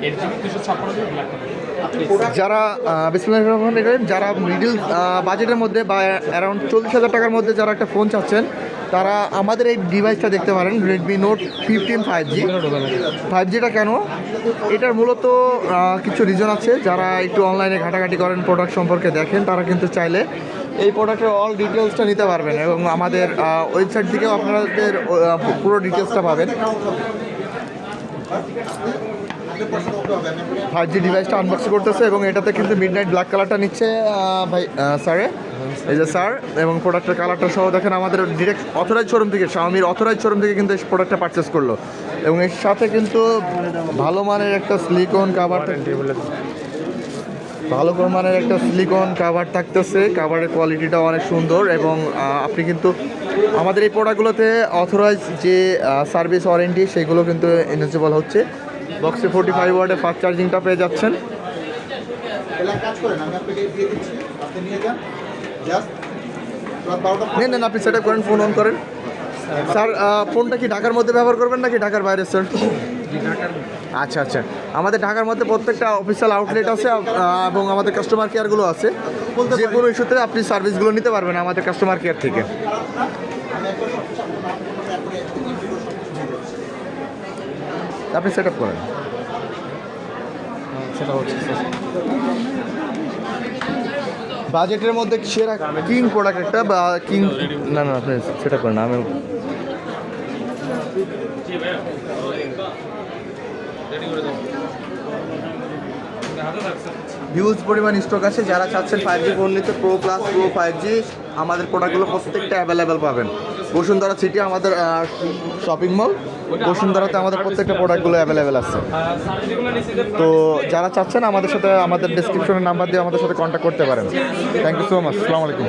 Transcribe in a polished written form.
8GB 256 black colour. যারা বিসমিল্লাহির রহমানির রহিম, যারা মিডল বাজেটের মধ্যে বা অ্যারাউন্ড 40,000 টাকার মধ্যে যারা একটা ফোন চাচ্ছেন, তারা আমাদের এই ডিভাইসটা দেখতে পারেন, রেডমি নোট 15 5G। 5Gটা কেন? এটার মূলত কিছু রিজন আছে। যারা একটু অনলাইনে ঘাটাঘাটি করেন, প্রোডাক্ট সম্পর্কে দেখেন, তারা কিন্তু চাইলে এই প্রোডাক্টের অল ডিটেলসটা নিতে পারবেন এবং আমাদের ওয়েবসাইট থেকেও আপনাদের পুরো ডিটেলসটা পাবেন। 5G ডিভাইসটা আনবক্স করতেছে এবং এটাতে কিন্তু মিডনাইট ব্ল্যাক কালারটা নিচ্ছে ভাই স্যারে, এই যে স্যার, এবং প্রোডাক্টের কালারটা সহ দেখেন আমাদের ডিরেক্ট অথরাইজ শোরুম থেকে, শাওমির অথরাইজ শোরুম থেকে কিন্তু এই প্রোডাক্টটা পারচেস করলো এবং এর সাথে কিন্তু ভালো মানের একটা সিলিকন কাভার, ভালো মানের একটা সিলিকন কাভার থাকতেছে। কাভারের কোয়ালিটিটা অনেক সুন্দর এবং আপনি কিন্তু আমাদের এই প্রোডাক্টগুলোতে অথরাইজ যে সার্ভিস ওয়ারেন্টি সেগুলো কিন্তু এলিজিবল হচ্ছে। বক্সে 45 ওয়াটের ফাস্ট চার্জিংটা পেয়ে যাচ্ছেন। নেন আপনি সেট আপ করেন, ফোন অন করেন। স্যার ফোনটা কি ঢাকার মধ্যে ব্যবহার করবেন নাকি ঢাকার বাইরে স্যার? আচ্ছা আচ্ছা, আমাদের ঢাকার মধ্যে প্রত্যেকটা অফিসিয়াল আউটলেট আছে এবং আমাদের কাস্টমার কেয়ারগুলো আছে। যে কোনো ইস্যুতে আপনি সার্ভিসগুলো নিতে পারবেন আমাদের কাস্টমার কেয়ার থেকে। আপনি সেট আপ করেন। সেটা হচ্ছে বাজেটের মধ্যে সেরা কিং প্রোডাক্ট একটা বা কিং, না আপনি সেট আপ করেন। আমি হিউজ পরিমাণ স্টক আছে। যারা চাচ্ছেন 5G ফোন নিতে, প্রো প্লাস, প্রো 5G, আমাদের প্রোডাক্টগুলো প্রত্যেকটা অ্যাভেলেবেল পাবেন। বসুন্ধরা সিটি আমাদের শপিং মল, বসুন্ধরাতে আমাদের প্রত্যেকটা প্রোডাক্টগুলো অ্যাভেলেবেল আছে। তো যারা চাচ্ছেন আমাদের সাথে, আমাদের ডেসক্রিপশনের নাম্বার দিয়ে আমাদের সাথে কন্ট্যাক্ট করতে পারেন। Thank you so much. আসসালামু আলাইকুম।